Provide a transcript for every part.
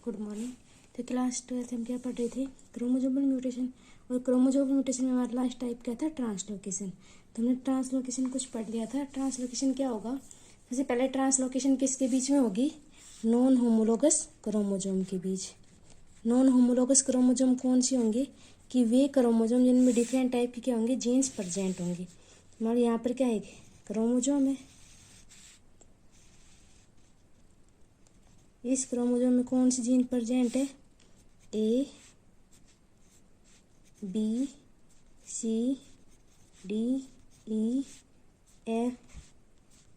Good morning. तो class 12 हम क्या पढ़ रहे थे, क्रोमोसोमल म्यूटेशन। और क्रोमोसोमल म्यूटेशन में हमारा लास्ट टाइप क्या था, ट्रांसलोकेशन। तो हमने ट्रांसलोकेशन कुछ पढ़ लिया था। ट्रांसलोकेशन क्या होगा, सबसे पहले ट्रांसलोकेशन किसके बीच में होगी, नॉन होमोलोगस क्रोमोसोम के बीच। नॉन होमोलोगस क्रोमोसोम कौन से होंगे, कि वे क्रोमोसोम जिनमें डिफरेंट टाइप के क्या होंगे, जीन्स प्रेजेंट होंगे। हमारे यहाँ पर क्या है, क्रोमोसोम है। इस क्रोमोसोम में कौन सी जीन प्रेजेंट है, A B C D E F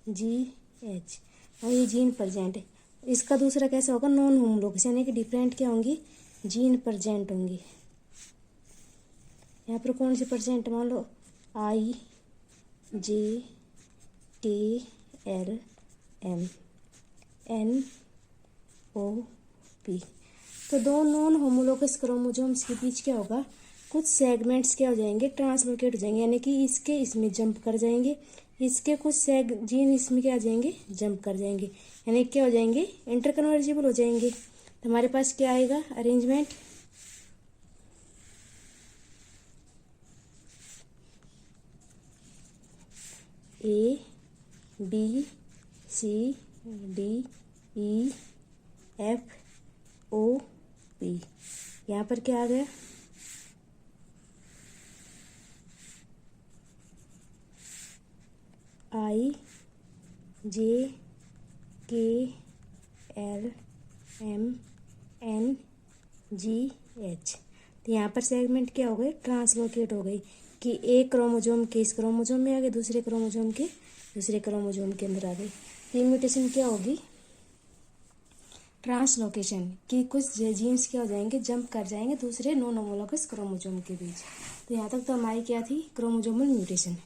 G H, और ये जीन प्रेजेंट है। इसका दूसरा कैसा होगा, नॉन होमोलोगस, यानी कि डिफरेंट क्या होंगी, जीन प्रेजेंट होंगी। यहाँ पर कौन से प्रेजेंट, मान लो I J K L M N O P. तो दो नॉन होमोलोगस क्रोमोसोम्स के बीच क्या होगा, कुछ सेगमेंट्स क्या हो जाएंगे, ट्रांसलोकेट हो जाएंगे, यानी कि इसके इसमें जंप कर जाएंगे, इसके कुछ जीन इसमें क्या आ जाएंगे, जंप कर जाएंगे, यानी क्या हो जाएंगे, इंटरकन्वर्जिबल हो जाएंगे। तो हमारे पास क्या आएगा, arrangement A B C D E F O P. यहाँ पर क्या आ गया, I J K L M N G H. तो यहाँ पर सेगमेंट क्या हो गए, ट्रांसलोकेट हो गई, कि एक क्रोमोसोम के इस क्रोमोसोम में आ गए, दूसरे क्रोमोसोम के दूसरे क्रोमोसोम के अंदर आ गए। तो म्यूटेशन क्या होगी, ट्रांसलोकेशन, कि कुछ जीन्स क्या हो जाएंगे, जंप कर जाएंगे दूसरे नॉन होमोलोगस क्रोमोसोम के बीच। तो यहाँ तक तो हमारी क्या थी, क्रोमोसोमल म्यूटेशन।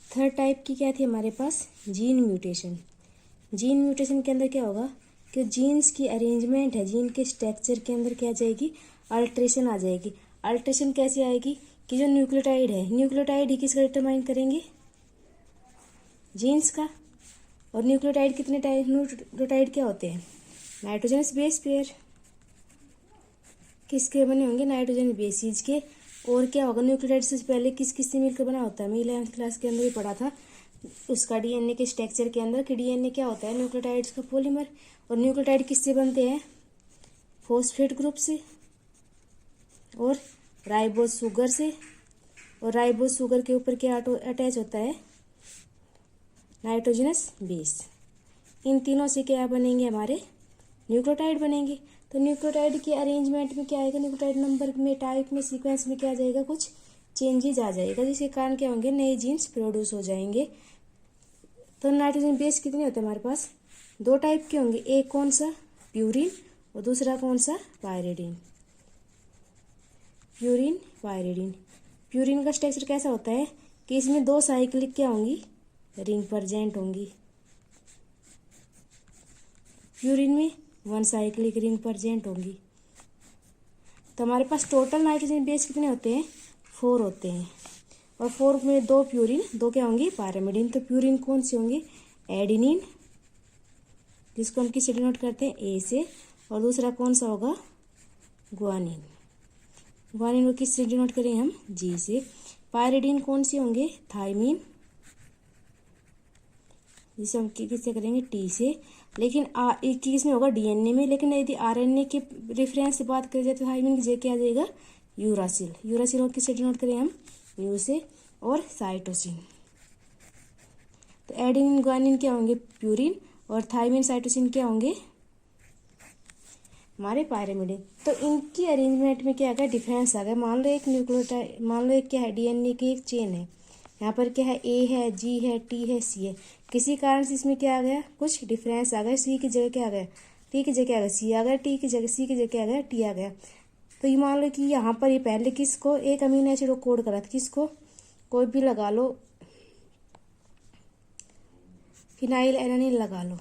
थर्ड टाइप की क्या थी हमारे पास, जीन म्यूटेशन। जीन म्यूटेशन के अंदर क्या होगा, कि जीन्स की अरेंजमेंट है, जीन के स्ट्रक्चर के अंदर क्या आ जाएगी, अल्ट्रेशन आ जाएगी। अल्ट्रेशन कैसे आएगी, कि जो न्यूक्लियोटाइड है, न्यूक्लियोटाइड ही किसका डिटरमाइन करेंगे, जीन्स का। और न्यूक्लियोटाइड कितने टाइप, न्यूक्लियोटाइड क्या होते हैं, नाइट्रोजनस बेस पेयर, किसके बने होंगे, नाइट्रोजन बेसिस के। और क्या होगा, न्यूक्लियोटाइड से पहले किस किस से मिलकर बना होता है, मैं 11th क्लास के अंदर ही पढ़ा था उसका, डीएनए के स्ट्रक्चर के अंदर, कि डीएनए क्या होता है, न्यूक्लियोटाइड्स का पॉलीमर। और न्यूक्लियोटाइड किससे बनते हैं, फॉस्फेट ग्रुप से, और राइबोज शुगर से। और राइबोज शुगर के ऊपर क्या अटैच होता है, नाइट्रोजनस बेस। इन तीनों से क्या बनेंगे, हमारे न्यूक्लियोटाइड बनेंगे। तो न्यूक्लियोटाइड के अरेंजमेंट में क्या आएगा, न्यूक्लियोटाइड नंबर में, टाइप में, सीक्वेंस में क्या आ जाएगा, कुछ चेंजेस आ जाएगा, जिसके कारण क्या होंगे, नए जीन्स प्रोड्यूस हो जाएंगे। तो नाइट्रोजन बेस कितने होते हैं हमारे पास, दो टाइप के होंगे, एक कौन सा, प्यूरिन, और दूसरा कौन सा, पायरिडीन। Purine pyridine. प्यूरिन का स्ट्रक्चर कैसा होता है, कि इसमें दो साइक्लिक क्या होंगी, रिंग प्रेजेंट होंगी। प्यूरिन में वन साइक्लिक रिंग प्रेजेंट होंगी। तो हमारे पास टोटल नाइट्रोजन बेस कितने होते हैं, 4 होते हैं। और 4 में 2 प्यूरिन, 2 क्या होंगी, पायरिमिडीन। तो प्यूरिन कौन से होंगे, एडिनिन, जिसको हम किससे डिनोट करते हैं, ए से। और दूसरा कौन सा होगा, ग्वानिन। ग्वानिन को किससे डिनोट करें हम, जी से। पायरिडीन कौन से होंगे, थाइमिन, जिसे हम किससे करेंगे, टी से। लेकिन किस में होगा, डीएनए में। लेकिन यदि आरएनए के रेफरेंस से बात करें जाए तो थाइमिन की जगह क्या आ जाएगा, यूरासिल। यूरासिल को किससे डिनोट करें हम, यू से। और साइटोसिन। तो एडेनिन ग्वानिन क्या होंगे, प्यूरिन, और थाइमिन साइटोसिन क्या होंगे, हमारे पायरिमिडीन। तो इनकी अरेंजमेंट में क्या आ गया, डिफरेंस आ गया। मान लो एक न्यूक्लियोटाइड, मान लो एक क्या है, डीएनए की एक चेन है, यहाँ पर क्या है, ए है, जी है, टी है, सी है। किसी कारण से इसमें क्या आ गया, कुछ डिफरेंस आ गया, सी की जगह क्या आ गया, टी की जगह क्या आ गया, सी आ गया, टी की जगह सी की जगह क्या आ गया, टी आ गया। तो ये मान लो कि यहाँ पर ये पहले किसको, एक अमीनो एसिड को कोड करा था, किसको, कोई भी लगा लो, फिनाइल एलानिन लगा लो,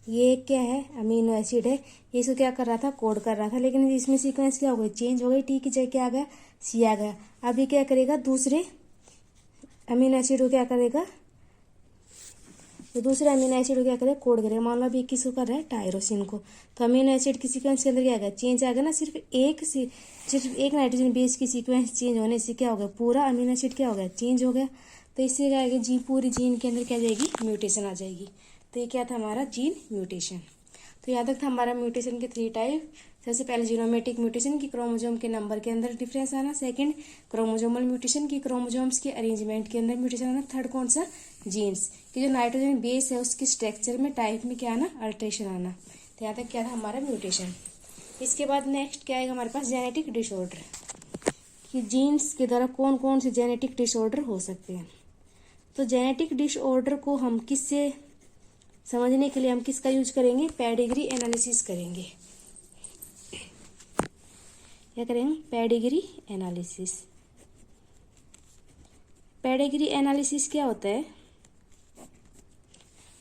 ये क्या है, अमीनो एसिड है, ये इसको क्या कर रहा था, कोड कर रहा था। लेकिन इसमें सीक्वेंस क्या हो गई, चेंज हो गई, टी की जगह क्या आ गया, सी आ गया। अब ये क्या करेगा, दूसरे अमीनो एसिड को क्या करेगा, तो दूसरे अमीनो एसिड को क्या करें, कोड करें। मान लो अभी किसको कर रहा है, टायरोसिन को, तो अमीनो एसिड की सीक्वेंस के अंदर क्या आएगा, चेंज आ गया ना। सिर्फ एक नाइट्रोजन बेस की सीक्वेंस चेंज होने से क्या हो गया, पूरा अमीनो एसिड क्या हो गया, चेंज हो गया। तो इससे क्या आएगा, जी पूरी जीन के अंदर क्या जाएगी, म्यूटेशन आ जाएगी। तो ये क्या था हमारा जीन म्यूटेशन। तो याद रखता हमारा म्यूटेशन के 3 टाइप। सबसे पहले जीनोमेटिक म्यूटेशन की क्रोमोजोम के नंबर के अंदर डिफरेंस आना। सेकंड क्रोमोजोमल म्यूटेशन की क्रोमोजोम्स के अरेंजमेंट के अंदर म्यूटेशन आना। थर्ड कौन सा, जीन्स की जो नाइट्रोजन बेस है उसके स्ट्रक्चर में टाइप में क्या आना, अल्ट्रेशन आना। तो यहाँ तक क्या था हमारा म्यूटेशन। इसके बाद नेक्स्ट क्या आएगा हमारे पास, जेनेटिक डिसऑर्डर, कि जीन्स के द्वारा कौन कौन से जेनेटिक डिसऑर्डर हो सकते हैं। तो जेनेटिक डिसऑर्डर को हम किससे समझने के लिए हम किसका यूज करेंगे, पेडिग्री एनालिसिस करेंगे। क्या करेंगे, पेडिग्री एनालिसिस। पेडिग्री एनालिसिस क्या होता है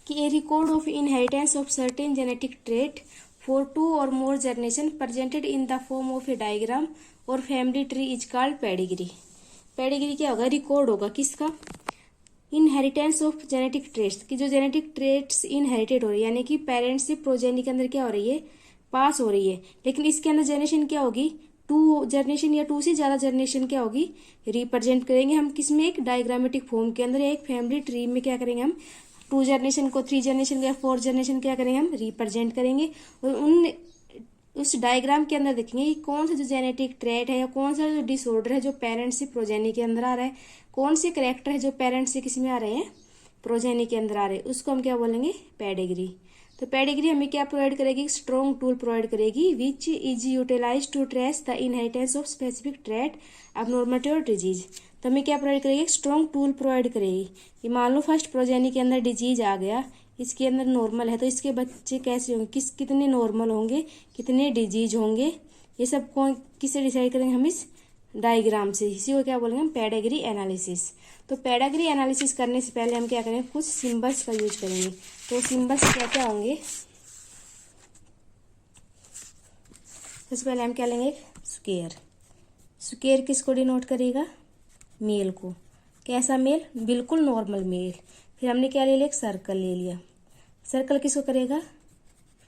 कि a record of inheritance of certain genetic trait for 2 or more generation presented in the form of a diagram or family tree is called pedigree. Pedigree क्या होगा, record होगा किसका, inheritance of genetic traits, की जो genetic traits inherited हो रही है, यानी कि पेरेंट्स से प्रोजेनी के अंदर क्या हो रही है, पास हो रही है। लेकिन इसके अंदर जनरेशन क्या होगी, 2 जनरेशन या 2 से ज्यादा जनरेशन क्या होगी, रिप्रेजेंट करेंगे हम किसमें, एक डायग्रामेटिक फॉर्म के अंदर, एक फैमिली ट्री में क्या करेंगे हम, 2 जनरेशन को, 3 जनरेशन को या 4 जनरेशन क्या करेंगे हम, रिप्रेजेंट करेंगे। और उस डायग्राम के अंदर देखेंगे कि कौन सा जो जेनेटिक ट्रेट है या कौन सा जो डिसऑर्डर है जो पेरेंट्स से प्रोजेनी के अंदर आ रहा है, कौन से करेक्टर है जो पेरेंट्स से किसी में आ रहे हैं, प्रोजेनी के अंदर आ रहे हैं, उसको हम क्या बोलेंगे, पेडिग्री। तो पेडिग्री हमें क्या प्रोवाइड करेगी, स्ट्रॉन्ग टूल प्रोवाइड करेगी which is utilize to trace the inheritance of specific trait abnormality और डिजीज। तो हमें क्या प्रोवाइड करेगी, स्ट्रॉन्ग टूल प्रोवाइड करेगी कि मान लो फर्स्ट प्रोजेनी के अंदर डिजीज आ गया, इसके अंदर नॉर्मल है, तो इसके बच्चे कैसे होंगे, कितने नॉर्मल होंगे, कितने डिजीज होंगे, ये सब कौन किससे डिसाइड करेंगे हम, इस डायग्राम से। इसी को क्या बोलेंगे हम, पेडिग्री एनालिसिस। तो पेडिग्री एनालिसिस करने से पहले हम क्या करेंगे, कुछ सिंबल्स का यूज करेंगे। तो सिंबल्स क्या क्या होंगे, सबसे पहले हम क्या लेंगे, स्क्वायर। स्क्वायर किसको डिनोट करेगा, मेल को। कैसा मेल, बिल्कुल नॉर्मल मेल। फिर हमने क्या ले लिया, एक सर्कल ले लिया। सर्कल किसको करेगा,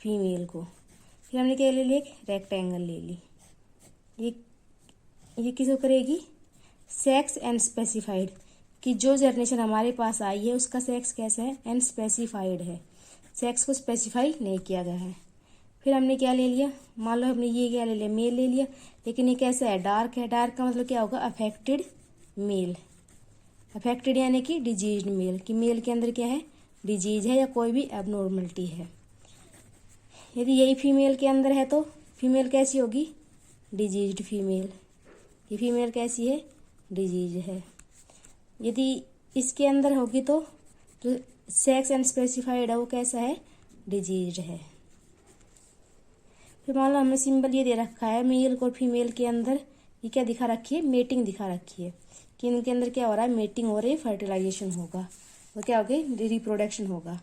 फीमेल को। फिर हमने क्या ले लिया, एक रेक्टेंगल ले ली। ये किसको करेगी, सेक्स एंड स्पेसिफाइड, कि जो जनरेशन हमारे पास आई है उसका सेक्स कैसा है, एंड स्पेसिफाइड है, सेक्स को स्पेसिफाई नहीं किया गया है। फिर हमने क्या ले लिया, मान लो हमने ये क्या ले लिया, मेल ले लिया, लेकिन ये कैसा है, डार्क है। डार्क का मतलब क्या होगा, अफेक्टेड मेल। अफेक्टेड यानी कि डिजीज मेल, कि मेल के अंदर क्या है, डिजीज है या कोई भी एबनॉर्मलिटी है। यदि यही फीमेल के अंदर है तो फीमेल कैसी होगी, डिजीज्ड फीमेल। ये फीमेल कैसी है, डिजीज है। यदि इसके अंदर होगी तो जो सेक्स एंड स्पेसिफाइड है वो कैसा है, डिजीज है। फिर मान लो हमें सिंबल ये दे रखा है, मेल और फीमेल के अंदर ये क्या दिखा रखी है, मेटिंग दिखा रखी है, कि इनके अंदर क्या हो रहा है, मेटिंग हो रही है, फर्टिलाइजेशन होगा, और क्या होगा, रिप्रोडक्शन होगा।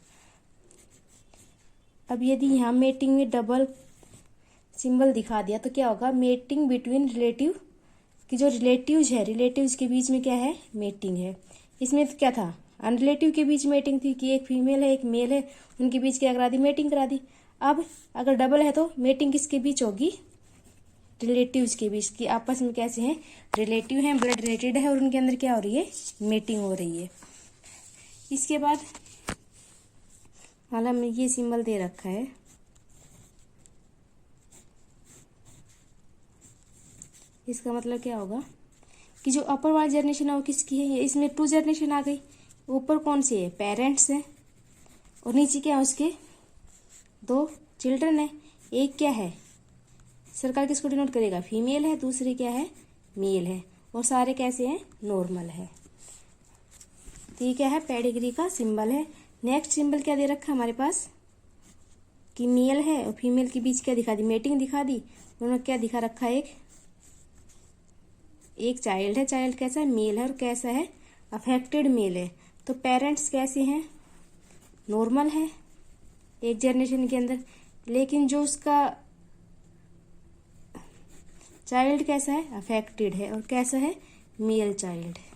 अब यदि यहाँ मेटिंग में डबल सिंबल दिखा दिया तो क्या होगा, मेटिंग बिटवीन रिलेटिव, कि जो रिलेटिव्स है, रिलेटिव्स के बीच में क्या है, मेटिंग है। इसमें तो क्या था, अनरिलेटिव के बीच मेटिंग थी, कि एक फीमेल है एक मेल है, उनके बीच क्या करा दी, मेटिंग करा दी। अब अगर डबल है तो मेटिंग किसके बीच होगी, रिलेटिव्स के बीच, की आपस में कैसे हैं, रिलेटिव हैं, ब्लड रिलेटेड है, और उनके अंदर क्या हो रही है, मेटिंग हो रही है। इसके बाद हालांकि में ये सिंबल दे रखा है, इसका मतलब क्या होगा कि जो अपर वाली जनरेशन है वो किसकी है, इसमें 2 जनरेशन आ गई। ऊपर कौन सी है, पेरेंट्स है, और नीचे क्या है, उसके 2 चिल्ड्रन है। एक क्या है, सर्कल किसको डिनोट करेगा, फीमेल है, दूसरी क्या है, मेल है, और सारे कैसे हैं, नॉर्मल है। तो ये क्या है, पेडिग्री का सिंबल है। नेक्स्ट सिंबल क्या दे रखा है हमारे पास, कि मेल है और फीमेल के बीच क्या दिखा दी, मेटिंग दिखा दी। उन्होंने क्या दिखा रखा है, एक चाइल्ड है, चाइल्ड कैसा है, मेल है, और कैसा है, अफेक्टेड मेल है। तो पेरेंट्स कैसे हैं, नॉर्मल है एक जनरेशन के अंदर, लेकिन जो उसका चाइल्ड कैसा है, अफेक्टेड है, और कैसा है, मेल चाइल्ड है।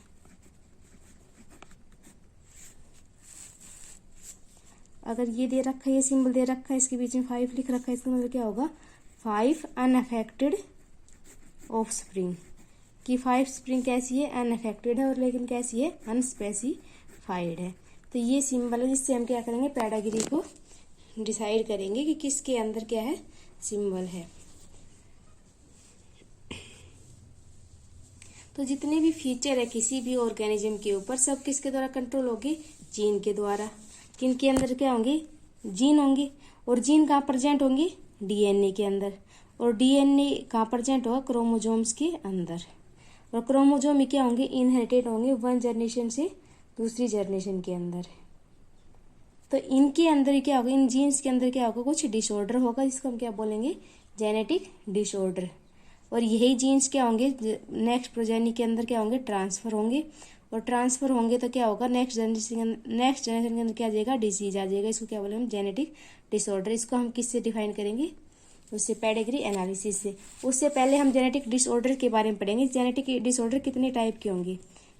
अगर ये दे रखा है, ये सिंबल दे रखा है, इसके बीच में 5 लिख रखा है, इसका मतलब क्या होगा 5 अनअफेक्टेड ऑफ स्प्रिंग, कि 5 स्प्रिंग कैसी है अनअफेक्टेड है और लेकिन कैसी है अनस्पेसिफाइड है। तो ये सिंबल है जिससे हम क्या करेंगे पेडागिरी को डिसाइड करेंगे कि किसके अंदर क्या है सिंबल है। तो जितने भी फीचर है किसी भी ऑर्गेनिज्म के ऊपर सब किसके द्वारा कंट्रोल होगी जीन के द्वारा। किनके अंदर क्या होंगे जीन होंगे, और जीन कहाँ प्रेजेंट होंगे डीएनए के अंदर, और डीएनए कहाँ प्रेजेंट होगा क्रोमोजोम्स के अंदर, और क्रोमोजोम क्या होंगे इनहेरिटेड होंगे वन जनरेशन से दूसरी जनरेशन के अंदर। तो इनके अंदर क्या होगा इन जीन्स के अंदर क्या होगा कुछ डिसऑर्डर होगा जिसको हम क्या बोलेंगे जेनेटिक डिसऑर्डर, और यही जीन्स क्या होंगे नेक्स्ट प्रोजेनी के अंदर क्या होंगे ट्रांसफर होंगे, और ट्रांसफर होंगे तो क्या होगा नेक्स्ट जनरेशन के अंदर क्या आ जाएगा डिजीज आ जाएगा, इसको क्या बोलेंगे जेनेटिक डिसऑर्डर। इसको हम किससे डिफाइन करेंगे उससे पेडिग्री एनालिसिस से। उससे पहले हम जेनेटिक डिसऑर्डर के बारे में पढ़ेंगे। जेनेटिक डिसऑर्डर कितने टाइप के होंगे,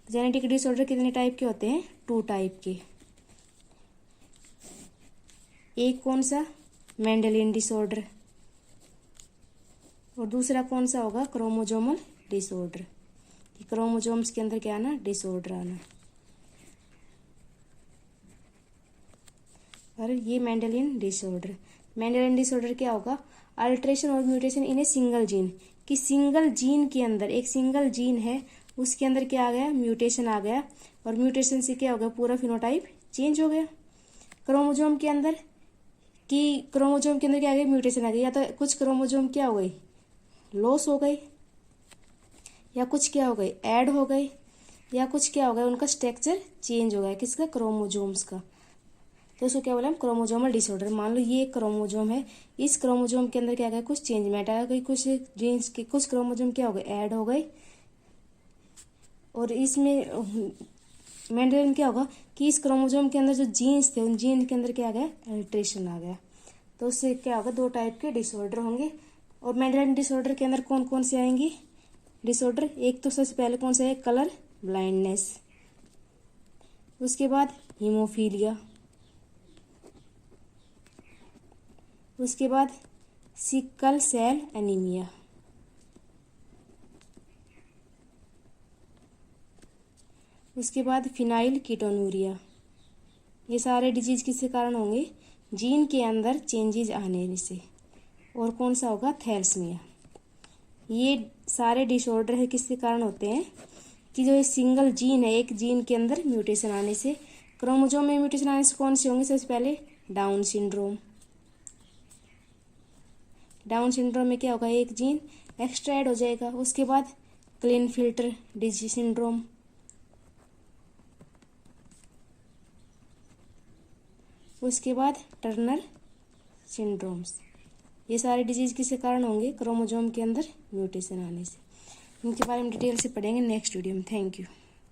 जेनेटिक डिसऑर्डर कितने टाइप के होते हैं 2 टाइप के। एक कौन सा मेंडेलियन डिसऑर्डर, और दूसरा कौन सा होगा क्रोमोजोमल डिसऑर्डर, क्रोमोजोम्स के अंदर क्या आना डिसऑर्डर आना। और ये मेंडेलियन डिसऑर्डर, मेंडेलियन डिसऑर्डर क्या होगा अल्ट्रेशन और mutation in a single gene, कि सिंगल जीन के अंदर एक सिंगल जीन है उसके अंदर क्या आ गया म्यूटेशन आ गया, और म्यूटेशन से क्या हो गया पूरा फिनोटाइप चेंज हो गया। क्रोमोजोम के अंदर क्या आ गया म्यूटेशन आ गया, या तो कुछ क्रोमोजोम क्या हो गई लॉस हो गई, या कुछ क्या हो गई ऐड हो गई, या कुछ क्या हो गया उनका स्ट्रक्चर चेंज हो गया किसका क्रोमोजोम्स का। तो उसको क्या बोला हम क्रोमोजोमल डिसऑर्डर। मान लो ये एक क्रोमोजोम है, इस क्रोमोजोम के अंदर क्या गया कुछ चेंजमेंट आ गई, कुछ जीन्स के कुछ क्रोमोजोम क्या हो गए ऐड हो गई, और इसमें मेंडेलियन क्या होगा कि इस क्रोमोजोम के अंदर जो जीन्स थे उन जीन के अंदर क्या आ गया अल्ट्रेशन आ गया। तो उससे क्या होगा 2 टाइप के डिसऑर्डर होंगे। और मेंडेलियन डिसऑर्डर के अंदर कौन कौन से आएंगे डिसऑर्डर, एक तो सबसे पहले कौन सा है कलर ब्लाइंडनेस, उसके बाद हीमोफीलिया, उसके बाद सिकल सेल एनीमिया, उसके बाद फिनाइल कीटोनूरिया। ये सारे डिजीज किसके कारण होंगे जीन के अंदर चेंजेज आने से। और कौन सा होगा थैलेसीमिया। ये सारे डिसऑर्डर है किसके कारण होते हैं कि जो ये सिंगल जीन है एक जीन के अंदर म्यूटेशन आने से। क्रोमोजोम में म्यूटेशन आने से कौन से होंगे सबसे पहले डाउन सिंड्रोम। डाउन सिंड्रोम में क्या होगा एक जीन एक्स्ट्रा ऐड हो जाएगा। उसके बाद क्लिनफिल्टर डिजीज सिंड्रोम, उसके बाद टर्नर सिंड्रोम्स। ये सारे डिजीज किसके कारण होंगे क्रोमोजोम के अंदर म्यूटेशन आने से। इनके बारे में डिटेल से पढ़ेंगे नेक्स्ट वीडियो में। Thank you.